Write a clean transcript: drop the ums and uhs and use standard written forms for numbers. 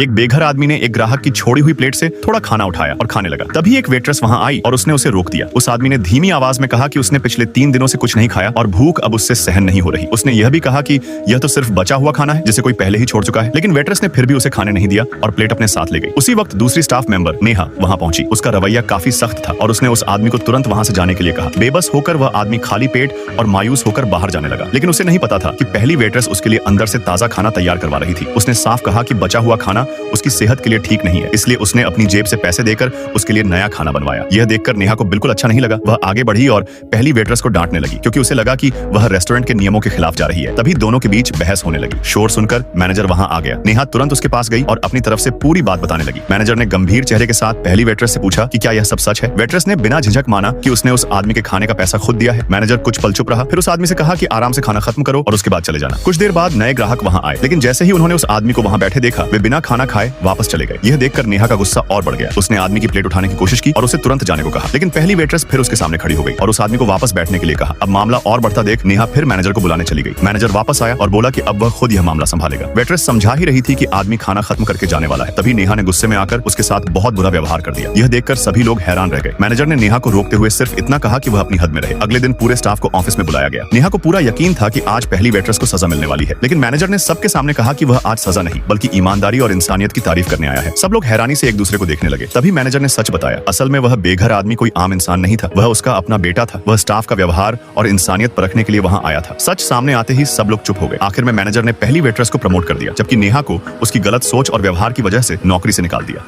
एक बेघर आदमी ने एक ग्राहक की छोड़ी हुई प्लेट से थोड़ा खाना उठाया और खाने लगा। तभी एक वेट्रेस वहां आई और उसने उसे रोक दिया। उस आदमी ने धीमी आवाज में कहा कि उसने पिछले 3 दिनों से कुछ नहीं खाया और भूख अब उससे सहन नहीं हो रही। उसने यह भी कहा कि यह तो सिर्फ बचा हुआ खाना है जिसे कोई पहले ही छोड़ चुका है, लेकिन वेट्रेस ने फिर भी उसे खाने नहीं दिया और प्लेट अपने साथ ले गई। उसी वक्त दूसरी स्टाफ मेंबर नेहा वहां पहुंची। उसका रवैया काफी सख्त था और उसने उस आदमी को तुरंत वहां से जाने के लिए कहा। बेबस होकर वह आदमी खाली पेट और मायूस होकर बाहर जाने लगा, लेकिन उसे नहीं पता था कि पहली वेट्रेस उसके लिए अंदर से ताजा खाना तैयार करवा रही थी। उसने साफ कहा कि बचा हुआ खाना उसकी सेहत के लिए ठीक नहीं है, इसलिए उसने अपनी जेब से पैसे देकर उसके लिए नया खाना बनवाया। यह देखकर नेहा को बिल्कुल अच्छा नहीं लगा। वह आगे बढ़ी और पहली वेट्रेस को डांटने लगी क्योंकि उसे लगा कि वह रेस्टोरेंट के नियमों के खिलाफ जा रही है। तभी दोनों के बीच बहस होने लगी। शोर सुनकर मैनेजर वहां आ गया। नेहा तुरंत उसके पास गई और अपनी तरफ से पूरी बात बताने लगी। मैनेजर ने गंभीर चेहरे के साथ पहली वेट्रेस से पूछा कि क्या यह सब सच है। वेट्रेस ने बिना झिझक माना कि उसने उस आदमी के खाने का पैसा खुद दिया है। मैनेजर कुछ पल चुप रहा, फिर उस आदमी से कहा कि आराम से खाना खत्म करो और उसके बाद चले जाना। कुछ देर बाद नए ग्राहक वहां आए, लेकिन जैसे ही उन्होंने उस आदमी को वहां बैठे देखा, वे बिना खाना खाए वापस चले गए। यह देखकर नेहा का गुस्सा और बढ़ गया। उसने आदमी की प्लेट उठाने की कोशिश की और उसे तुरंत जाने को कहा, लेकिन पहली वेट्रेस फिर उसके सामने खड़ी हो गई और उस आदमी को वापस बैठने के लिए कहा। अब मामला और बढ़ता देख नेहा फिर मैनेजर को बुलाने चली गई। मैनेजर वापस आया और बोला कि अब वह खुद यह मामला संभालेगा। वेट्रेस समझा ही रही थी कि आदमी खाना खत्म करके जाने वाला है। तभी नेहा ने गुस्से में आकर उसके साथ बहुत बुरा व्यवहार कर दिया। यह देखकर सभी लोग हैरान रह गए। मैनेजर ने नेहा को रोकते हुए सिर्फ इतना कहा कि वह अपनी हद में रहे। अगले दिन पूरे स्टाफ को ऑफिस में बुलाया गया। नेहा को पूरा यकीन था कि आज पहली वेट्रेस को सजा मिलने वाली है, लेकिन मैनेजर ने सबके सामने कहा कि वह आज सजा नहीं बल्कि ईमानदारी और इंसानियत की तारीफ करने आया है। सब लोग हैरानी से एक दूसरे को देखने लगे। तभी मैनेजर ने सच बताया। असल में वह बेघर आदमी कोई आम इंसान नहीं था, वह उसका अपना बेटा था। वह स्टाफ का व्यवहार और इंसानियत परखने के लिए वहां आया था। सच सामने आते ही सब लोग चुप हो गए। आखिर में मैनेजर ने पहली वेट्रेस को प्रमोट कर दिया, जबकि नेहा को उसकी गलत सोच और व्यवहार की वजह से नौकरी से निकाल दिया।